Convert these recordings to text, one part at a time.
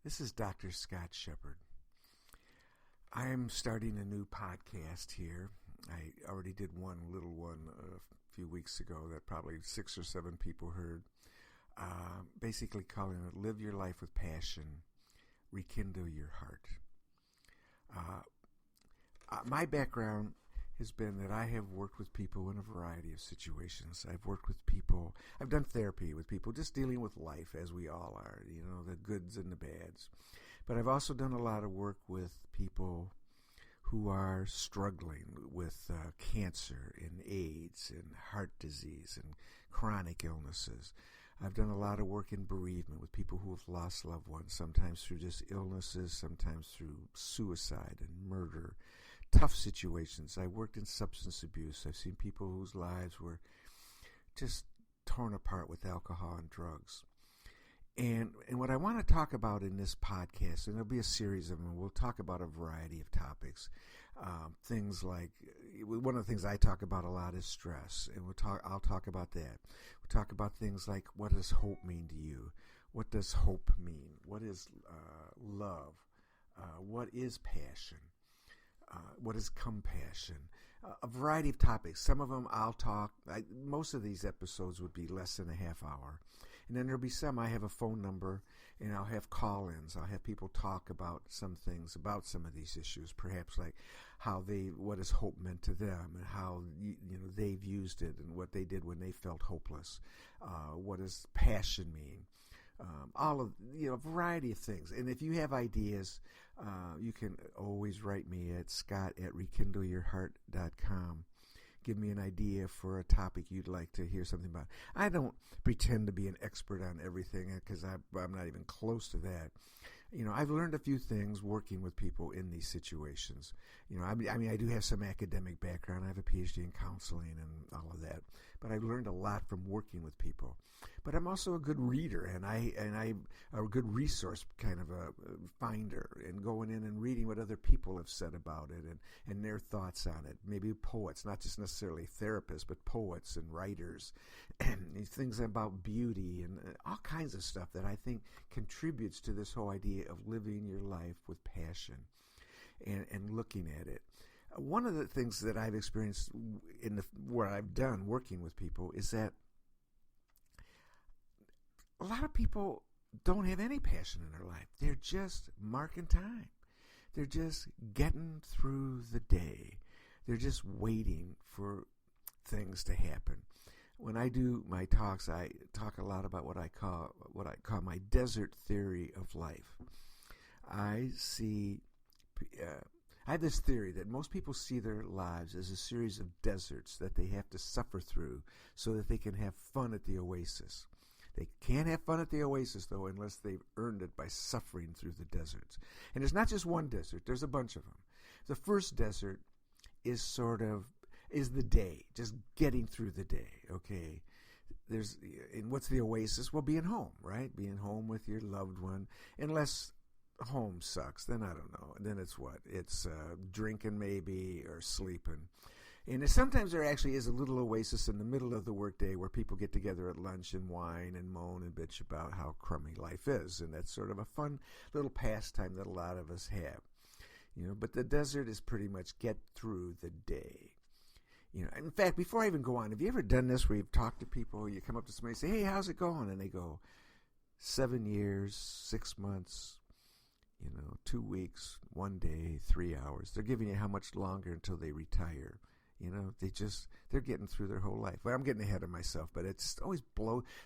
This is Dr. Scott Shepard. I am starting a new podcast here. I already did one little one a few weeks ago that probably 6 or 7 people heard. Basically calling it Live Your Life with Passion, Rekindle Your Heart. My background has been that I have worked with people in a variety of situations. I've worked with people, I've done therapy with people just dealing with life as we all are, you know, the goods and the bads. But I've also done a lot of work with people who are struggling with cancer and AIDS and heart disease and chronic illnesses. I've done a lot of work in bereavement with people who have lost loved ones, sometimes through just illnesses, sometimes through suicide and murder, tough situations. I worked in substance abuse. I've seen people whose lives were just torn apart with alcohol and drugs. And what I want to talk about in this podcast, and there'll be a series of them, we'll talk about a variety of topics. Things like, one of the things I talk about a lot is stress, and I'll talk about that. We'll talk about things like, what does hope mean to you? What does hope mean? What is love? What is passion? What is compassion? A variety of topics. Some of them I'll talk. Most of these episodes would be less than a half hour. And then there'll be some I have a phone number and I'll have call-ins. I'll have people talk about some things, about some of these issues, perhaps like what has hope meant to them and how they've used it and what they did when they felt hopeless. What does passion mean? All of, a variety of things. And if you have ideas, you can always write me at scott@rekindleyourheart.com. Give me an idea for a topic you'd like to hear something about. I don't pretend to be an expert on everything because I'm not even close to that. I've learned a few things working with people in these situations. I do have some academic background. I have a PhD in counseling and all of that. But I've learned a lot from working with people. But I'm also a good reader, and I'm a good resource kind of a finder, and going in and reading what other people have said about it and their thoughts on it. Maybe poets, not just necessarily therapists, but poets and writers, and things about beauty and all kinds of stuff that I think contributes to this whole idea of living your life with passion and looking at it. One of the things that I've experienced what I've done working with people is that a lot of people don't have any passion in their life. They're just marking time. They're just getting through the day. They're just waiting for things to happen. When I do my talks, I talk a lot about what I call my desert theory of life. I have this theory that most people see their lives as a series of deserts that they have to suffer through so that they can have fun at the oasis. They can't have fun at the oasis, though, unless they've earned it by suffering through the deserts. And it's not just one desert. There's a bunch of them. The first desert is the day, just getting through the day, okay? And what's the oasis? Well, being home, right? Being home with your loved one, unless home sucks, then I don't know. Then it's what? It's drinking maybe or sleeping. And sometimes there actually is a little oasis in the middle of the workday where people get together at lunch and whine and moan and bitch about how crummy life is. And that's sort of a fun little pastime that a lot of us have. But the desert is pretty much get through the day. In fact, before I even go on, have you ever done this where you've talked to people, you come up to somebody and say, hey, how's it going? And they go, 7 years, 6 months, 2 weeks, 1 day, 3 hours. They're giving you how much longer until they retire. They're getting through their whole life. Well, I'm getting ahead of myself, but it's always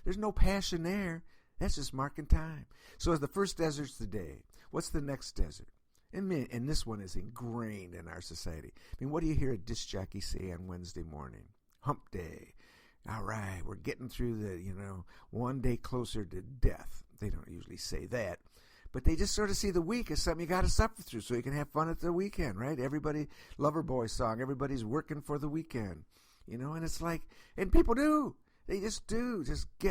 there's no passion there. That's just marking time. So the first desert's the day. What's the next desert? And this one is ingrained in our society. What do you hear a disc jockey say on Wednesday morning? Hump day. All right, we're getting through the, 1 day closer to death. They don't usually say that. But they just sort of see the week as something you got to suffer through so you can have fun at the weekend, right? Everybody, Loverboy song, everybody's working for the weekend, and it's like, and people do. They just do.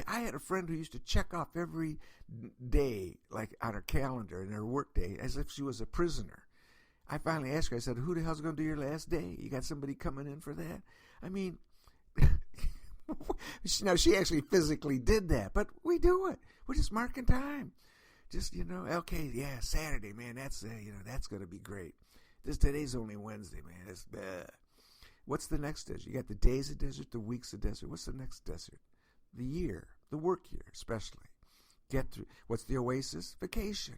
I had a friend who used to check off every day, like on her calendar and her work day, as if she was a prisoner. I finally asked her, I said, who the hell's going to do your last day? You got somebody coming in for that? Now, she actually physically did that, but we do it. We're just marking time. Just, okay, yeah, Saturday, man, that's going to be great. Today's only Wednesday, man. It's What's the next desert? You got the days of desert, the weeks of desert. What's the next desert? The year, the work year, especially. Get through. What's the oasis? Vacation.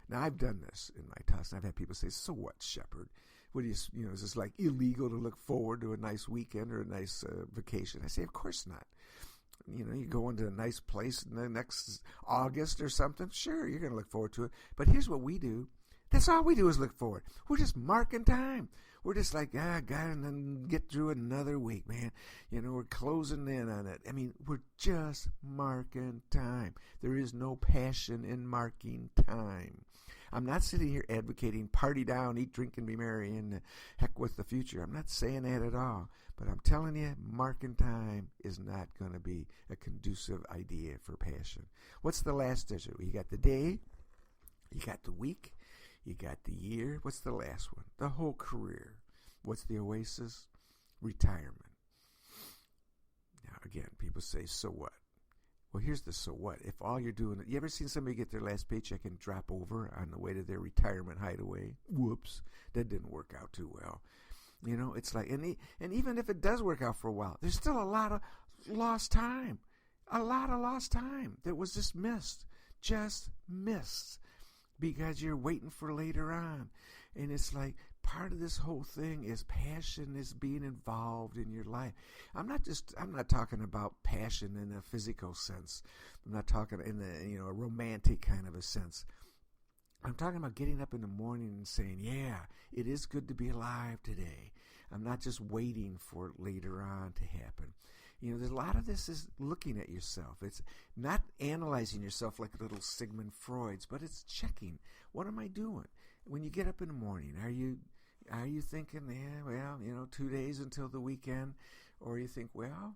Now, I've done this in my talks, and I've had people say, so what, Shepherd? What do you, is this like illegal to look forward to a nice weekend or a nice vacation? I say, of course not. You go into a nice place in the next August or something. Sure, you're going to look forward to it. But here's what we do. That's all we do is look forward. We're just marking time. We're just like, God, and then get through another week, man. We're closing in on it. I mean, we're just marking time. There is no passion in marking time. I'm not sitting here advocating party down, eat, drink, and be merry, and heck with the future. I'm not saying that at all. But I'm telling you, marking time is not going to be a conducive idea for passion. What's the last desert? You got the day, you got the week, you got the year. What's the last one? The whole career. What's the oasis? Retirement. Now, again, people say, so what? Well, here's the so what. If all you're doing, you ever seen somebody get their last paycheck and drop over on the way to their retirement hideaway? Whoops, that didn't work out too well. It's like, and even if it does work out for a while, there's still a lot of lost time. A lot of lost time that was just missed. Because you're waiting for later on. And it's like part of this whole thing is passion is being involved in your life. I'm not talking about passion in a physical sense. I'm not talking in the, a romantic kind of a sense. I'm talking about getting up in the morning and saying, yeah, it is good to be alive today. I'm not just waiting for it later on to happen. There's a lot of this is looking at yourself. It's not analyzing yourself like little Sigmund Freud's, but it's checking. What am I doing? When you get up in the morning, are you thinking, yeah, well, 2 days until the weekend? Or you think, well,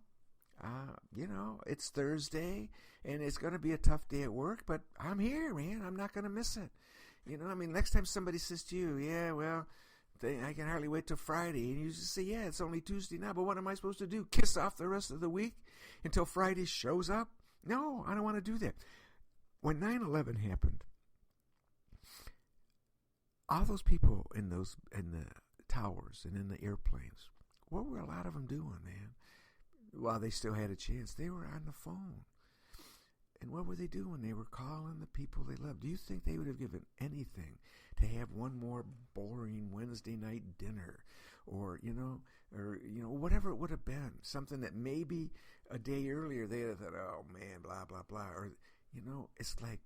it's Thursday and it's going to be a tough day at work, but I'm here, man. I'm not going to miss it. Next time somebody says to you, yeah, well, I can hardly wait till Friday. And you just say, yeah, it's only Tuesday now, but what am I supposed to do? Kiss off the rest of the week until Friday shows up? No, I don't want to do that. When 9/11 happened, all those people in the towers and in the airplanes, what were a lot of them doing, man? While they still had a chance, they were on the phone. And what were they doing? They were calling the people they loved. Do you think they would have given anything to have one more boring Wednesday night dinner or whatever it would have been? Something that maybe a day earlier they had thought, oh man, blah, blah, blah. Or, it's like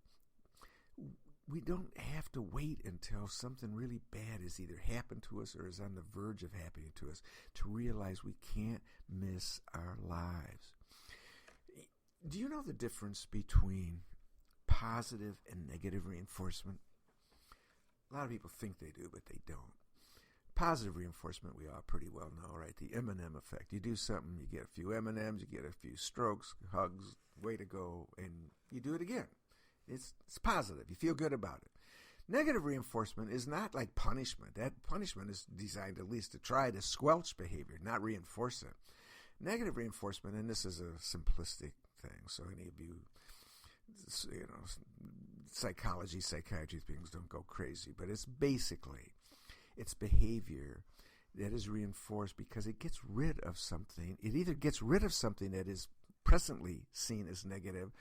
we don't have to wait until something really bad has either happened to us or is on the verge of happening to us to realize we can't miss our lives. Do you know the difference between positive and negative reinforcement? A lot of people think they do, but they don't. Positive reinforcement, we all pretty well know, right? The M&M effect. You do something, you get a few M&Ms, you get a few strokes, hugs, way to go, and you do it again. It's positive. You feel good about it. Negative reinforcement is not like punishment. That punishment is designed at least to try to squelch behavior, not reinforce it. Negative reinforcement, and this is a simplistic thing, so any of you, psychology, psychiatry things don't go crazy, but it's behavior that is reinforced because it gets rid of something. It either gets rid of something that is presently seen as negative,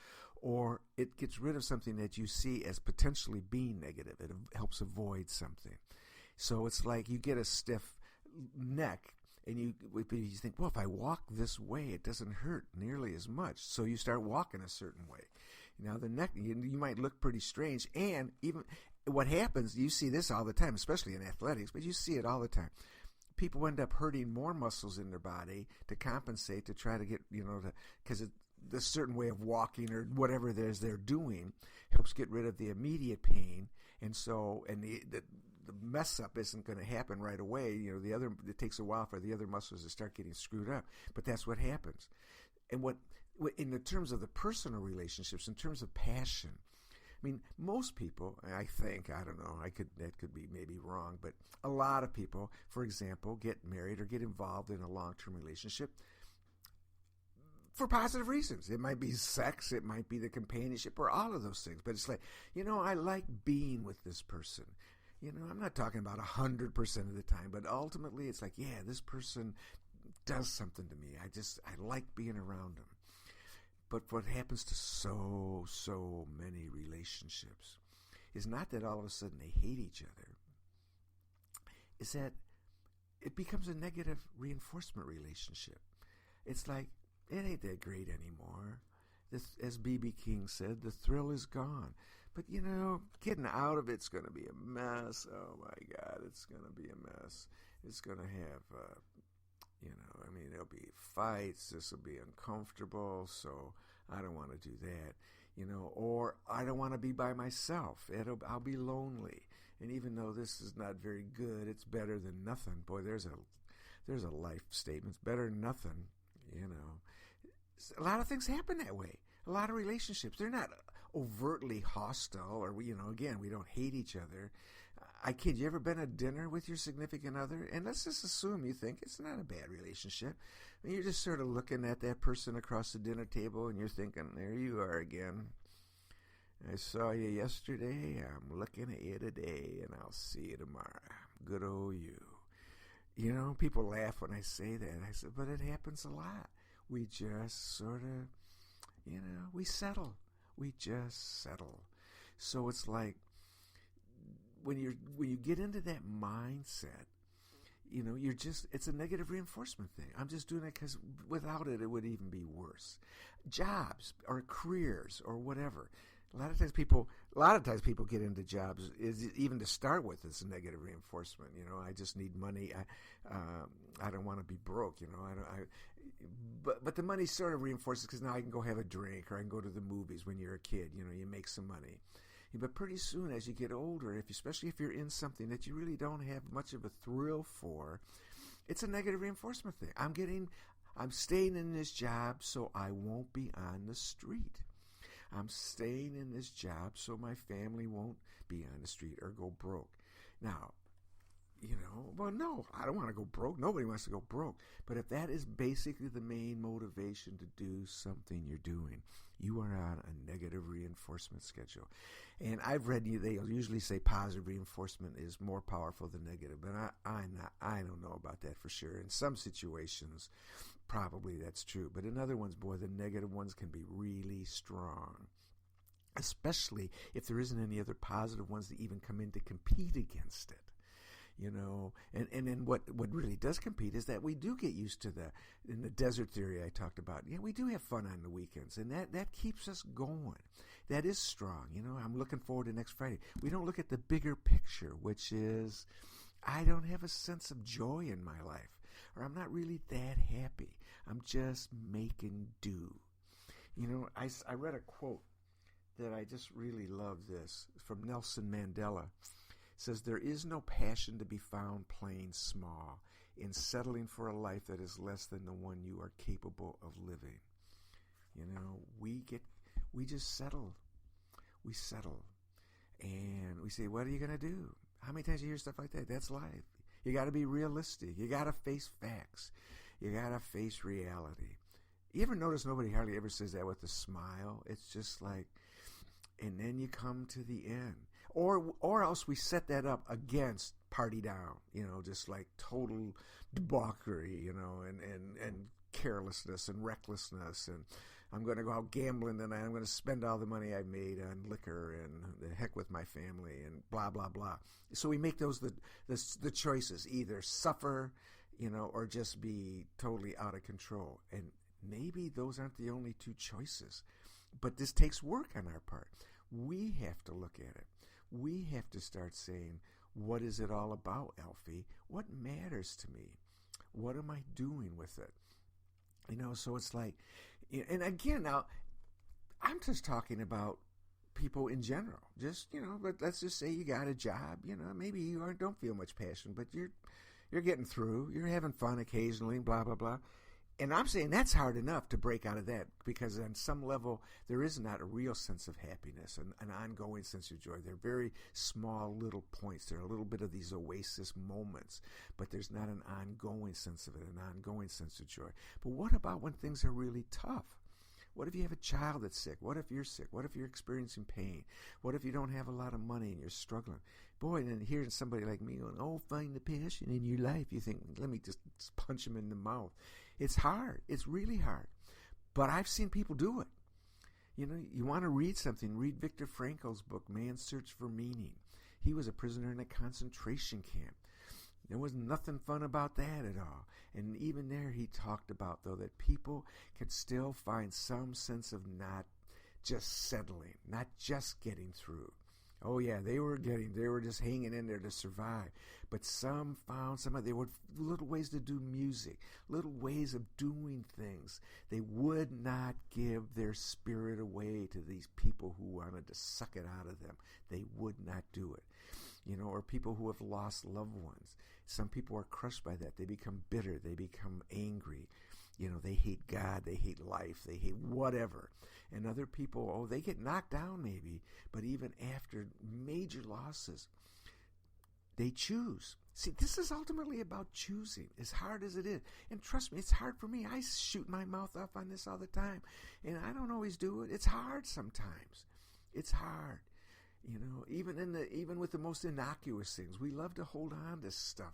or it gets rid of something that you see as potentially being negative. It helps avoid something. So it's like you get a stiff neck, and you think, well, if I walk this way, it doesn't hurt nearly as much. So you start walking a certain way. Now the neck, you might look pretty strange, and even what happens, you see this all the time, especially in athletics, but you see it all the time. People end up hurting more muscles in their body to compensate, to try to get, because the certain way of walking or whatever it is they're doing helps get rid of the immediate pain. And so, and the mess up isn't going to happen right away. It takes a while for the other muscles to start getting screwed up, but that's what happens. And what in the terms of the personal relationships, in terms of passion, I mean, most people, I think, I don't know, that could be maybe wrong, but a lot of people, for example, get married or get involved in a long-term relationship for positive reasons. It might be sex, it might be the companionship, or all of those things. But it's like, I like being with this person. I'm not talking about 100% of the time, but ultimately it's like, yeah, this person does something to me. I like being around them. But what happens to so many relationships is not that all of a sudden they hate each other. Is that it becomes a negative reinforcement relationship. It's like, it ain't that great anymore. As B.B. King said, the thrill is gone. But, getting out of it's going to be a mess. Oh, my God, it's going to be a mess. It's going to have, there'll be fights. This will be uncomfortable, so I don't want to do that. Or I don't want to be by myself. I'll be lonely. And even though this is not very good, it's better than nothing. Boy, there's a life statement. It's better than nothing, A lot of things happen that way. A lot of relationships, they're not overtly hostile, or again, we don't hate each other. I kid you, ever been at dinner with your significant other? And let's just assume you think it's not a bad relationship. You're just sort of looking at that person across the dinner table, and you're thinking, there you are again. I saw you yesterday, I'm looking at you today, and I'll see you tomorrow. Good old you. People laugh when I say that. I said, but it happens a lot. We just sort of, we settle. We just settle. So it's like, when you get into that mindset, it's a negative reinforcement thing. I'm just doing it because without it, it would even be worse. Jobs or careers or whatever. A lot of times people get into jobs even to start with. It's a negative reinforcement. I just need money. I don't want to be broke. But the money sort of reinforces because now I can go have a drink or I can go to the movies when you're a kid. You make some money. But pretty soon, as you get older, especially if you're in something that you really don't have much of a thrill for, it's a negative reinforcement thing. I'm staying in this job so I won't be on the street. I'm staying in this job so my family won't be on the street or go broke. Now, well, no, I don't want to go broke. Nobody wants to go broke. But if that is basically the main motivation to do something you're doing, you are on a negative reinforcement schedule. And I've read they usually say positive reinforcement is more powerful than negative, but I don't know about that for sure. In some situations, probably that's true. But in other ones, boy, the negative ones can be really strong, especially if there isn't any other positive ones that even come in to compete against it. And then what really does compete is that we do get used to in the desert theory I talked about. Yeah, we do have fun on the weekends, and that keeps us going. That is strong. I'm looking forward to next Friday. We don't look at the bigger picture, which is I don't have a sense of joy in my life, or I'm not really that happy. I'm just making do. I read a quote that I just really love this from Nelson Mandela. It says, there is no passion to be found playing small in settling for a life that is less than the one you are capable of living. We just settle. We settle. And we say, what are you going to do? How many times you hear stuff like that? That's life. You got to be realistic. You got to face facts. You got to face reality. You ever notice nobody hardly ever says that with a smile? It's just like, and then you come to the end. Or else we set that up against party down, just like total debauchery, and carelessness and recklessness. And I'm going to go out gambling tonight. I'm going to spend all the money I made on liquor and the heck with my family and blah, blah, blah. So we make those the choices, either suffer, or just be totally out of control. And maybe those aren't the only two choices. But this takes work on our part. We have to look at it. We have to start saying, what is it all about, Alfie? What matters to me? What am I doing with it? So it's like, and again, now, I'm just talking about people in general. Just, but let's just say you got a job, maybe you don't feel much passion, but you're getting through, you're having fun occasionally, blah, blah, blah. And I'm saying that's hard enough to break out of that, because on some level there is not a real sense of happiness, an ongoing sense of joy. They're very small little points. There are a little bit of these oasis moments, but there's not an ongoing sense of it, an ongoing sense of joy. But what about when things are really tough? What if you have a child that's sick? What if you're sick? What if you're experiencing pain? What if you don't have a lot of money and you're struggling? Boy, and then hearing somebody like me going, oh, find the passion in your life, you think, let me just punch him in the mouth. It's hard. It's really hard. But I've seen people do it. You know, you want to read something, read Viktor Frankl's book, Man's Search for Meaning. He was a prisoner in a concentration camp. There was nothing fun about that at all. And even there he talked about, though, that people can still find some sense of not just settling, not just getting through. Oh, yeah, they were just hanging in there to survive. But some found there were little ways to do music, little ways of doing things. They would not give their spirit away to these people who wanted to suck it out of them. They would not do it. You know, or people who have lost loved ones. Some people are crushed by that. They become bitter. They become angry. You know, they hate God. They hate life. They hate whatever. And other people, they get knocked down maybe, but even after major losses, they choose. See, this is ultimately about choosing, as hard as it is. And trust me, it's hard for me. I shoot my mouth off on this all the time, and I don't always do it. It's hard sometimes. It's hard. You know, even with the most innocuous things, we love to hold on to stuff,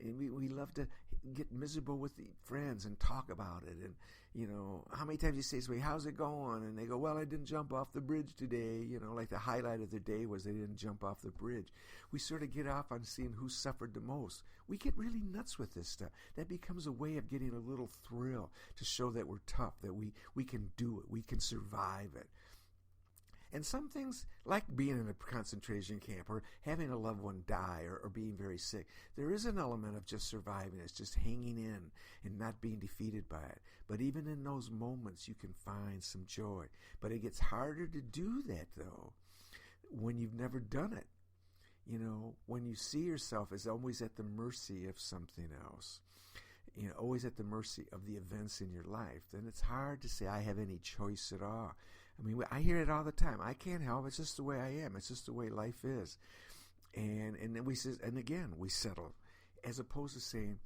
and we love to get miserable with the friends and talk about it. And you know, how many times you say to somebody, "How's it going?" And they go, "Well, I didn't jump off the bridge today." You know, like the highlight of their day was they didn't jump off the bridge. We sort of get off on seeing who suffered the most. We get really nuts with this stuff. That becomes a way of getting a little thrill to show that we're tough, that we can do it, we can survive it. And some things, like being in a concentration camp or having a loved one die or being very sick, there is an element of just surviving. It's just hanging in and not being defeated by it. But even in those moments, you can find some joy. But it gets harder to do that, though, when you've never done it. You know, when you see yourself as always at the mercy of something else, you know, always at the mercy of the events in your life, then it's hard to say I have any choice at all. I mean, I hear it all the time. I can't help. It's just the way I am. It's just the way life is. And then we settle, as opposed to saying,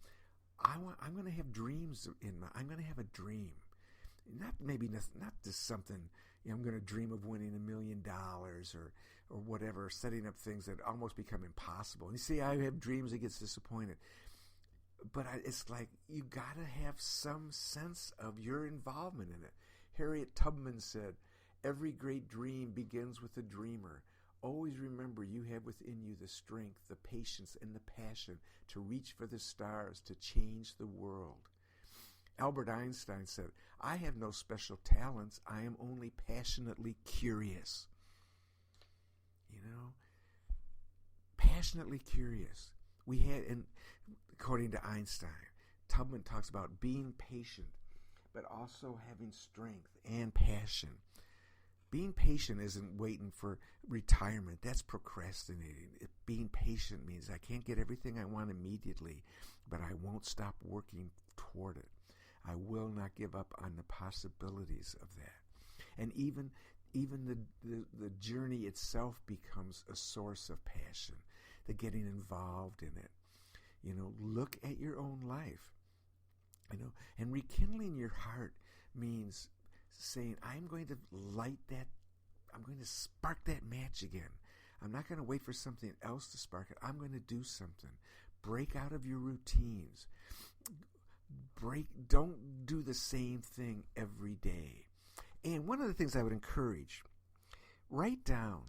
I'm going to have dreams I'm going to have a dream. Not just something, you know, I'm going to dream of winning $1 million or whatever, setting up things that almost become impossible. And you see, I have dreams that gets disappointed. But it's like you got to have some sense of your involvement in it. Harriet Tubman said, "Every great dream begins with a dreamer. Always remember you have within you the strength, the patience, and the passion to reach for the stars, to change the world." Albert Einstein said, "I have no special talents. I am only passionately curious." You know, passionately curious. And according to Einstein, Tubman talks about being patient, but also having strength and passion. Being patient isn't waiting for retirement. That's procrastinating. Being patient means I can't get everything I want immediately, but I won't stop working toward it. I will not give up on the possibilities of that. And even the journey itself becomes a source of passion, the getting involved in it. You know, look at your own life. You know, and rekindling your heart means saying, I'm going to spark that match again. I'm not going to wait for something else to spark it. I'm going to do something. Break out of your routines. Don't do the same thing every day. And one of the things I would encourage, write down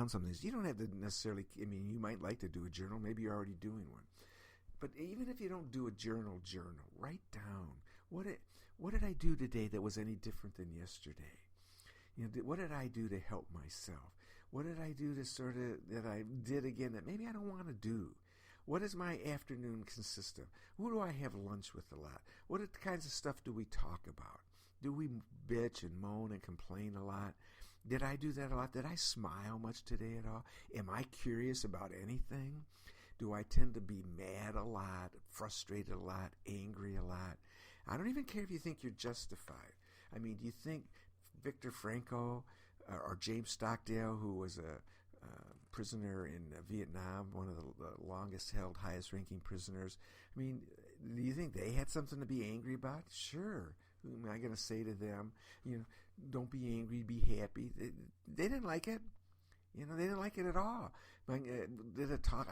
some things. You don't have to necessarily, you might like to do a journal. Maybe you're already doing one. But even if you don't do a journal, write down, what did I do today that was any different than yesterday? You know, what did I do to help myself? What did I do that I did again that maybe I don't want to do? What does my afternoon consist of? Who do I have lunch with a lot? What kinds of stuff do we talk about? Do we bitch and moan and complain a lot? Did I do that a lot? Did I smile much today at all? Am I curious about anything? Do I tend to be mad a lot, frustrated a lot, angry a lot? I don't even care if you think you're justified. I mean, do you think Viktor Frankl or James Stockdale, who was a prisoner in Vietnam, one of the longest held, highest ranking prisoners, I mean, do you think they had something to be angry about? Sure. Who am I going to say to them, don't be angry, be happy? They didn't like it. They didn't like it at all. I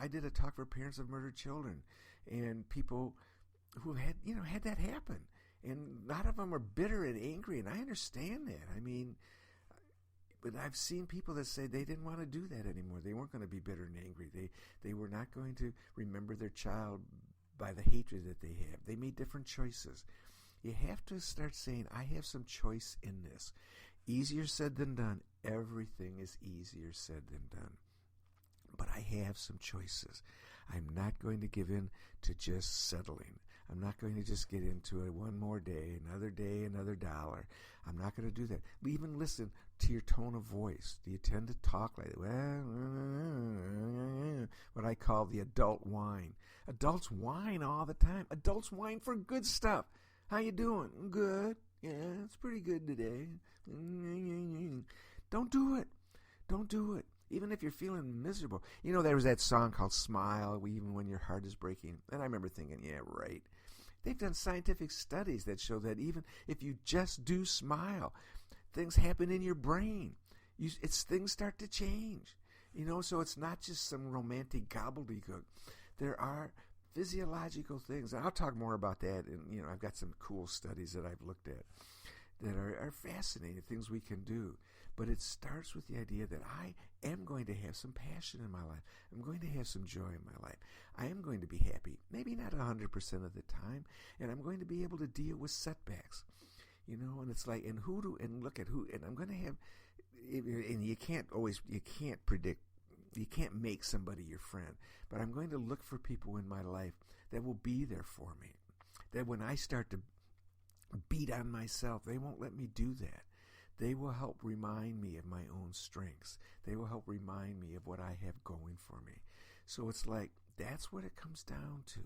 did a talk for parents of murdered children, and people who had that happen. And a lot of them are bitter and angry, and I understand that. I mean, but I've seen people that say they didn't want to do that anymore. They weren't going to be bitter and angry. They were not going to remember their child by the hatred that they have. They made different choices. You have to start saying, I have some choice in this. Easier said than done. Everything is easier said than done. But I have some choices. I'm not going to give in to just settling. I'm not going to just get into it one more day, another dollar. I'm not going to do that. Even listen to your tone of voice. Do you tend to talk like, what I call the adult whine? Adults whine all the time. Adults whine for good stuff. How you doing? Good. Yeah, it's pretty good today. Don't do it. Don't do it. Even if you're feeling miserable. There was that song called Smile, Even When Your Heart is Breaking. And I remember thinking, yeah, right. They've done scientific studies that show that even if you just do smile, things happen in your brain. Things start to change. So it's not just some romantic gobbledygook. There are physiological things. And I'll talk more about that. And, I've got some cool studies that I've looked at that are fascinating, things we can do. But it starts with the idea that I am going to have some passion in my life. I'm going to have some joy in my life. I am going to be happy, maybe not 100% of the time, and I'm going to be able to deal with setbacks. And it's like, and look at who, and I'm going to have, and you can't predict, you can't make somebody your friend, but I'm going to look for people in my life that will be there for me, that when I start to beat on myself, they won't let me do that. They will help remind me of my own strengths. They will help remind me of what I have going for me. So it's like, that's what it comes down to.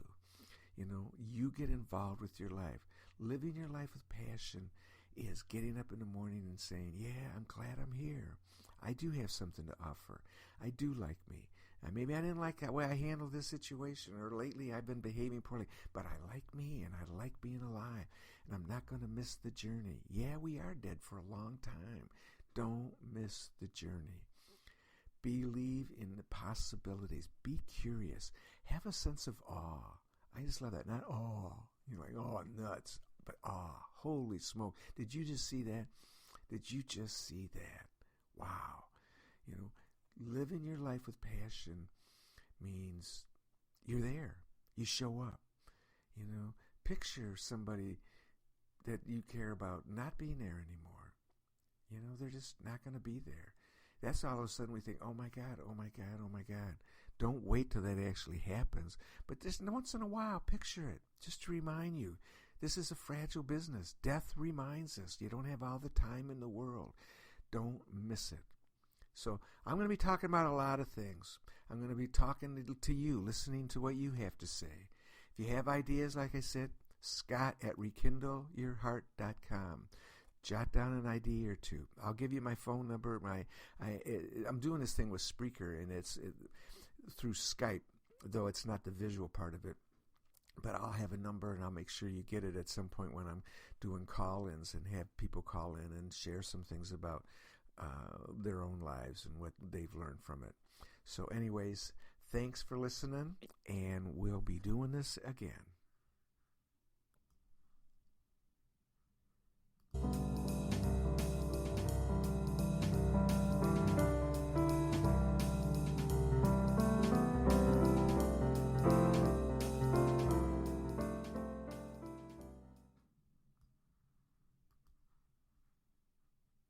You get involved with your life. Living your life with passion is getting up in the morning and saying, yeah, I'm glad I'm here. I do have something to offer. I do like me. Maybe I didn't like the way I handled this situation, or lately I've been behaving poorly, but I like me and I like being alive, and I'm not going to miss the journey. Yeah, we are dead for a long time. Don't miss the journey. Believe in the possibilities. Be curious. Have a sense of awe. I just love that. Not awe, like, oh, nuts, but awe. Holy smoke. Did you just see that? Did you just see that? Wow. Living your life with passion means you're there. You show up. Picture somebody that you care about not being there anymore. They're just not going to be there. That's all of a sudden we think, oh my God, oh my God, oh my God. Don't wait till that actually happens. But just once in a while, picture it, just to remind you, this is a fragile business. Death reminds us you don't have all the time in the world. Don't miss it. So I'm going to be talking about a lot of things. I'm going to be talking to you, listening to what you have to say. If you have ideas, like I said, Scott@rekindleyourheart.com. Jot down an idea or two. I'll give you my phone number. I'm doing this thing with Spreaker, and it's through Skype, though it's not the visual part of it. But I'll have a number, and I'll make sure you get it at some point when I'm doing call-ins and have people call in and share some things about their own lives and what they've learned from it. So anyways, thanks for listening, and we'll be doing this again.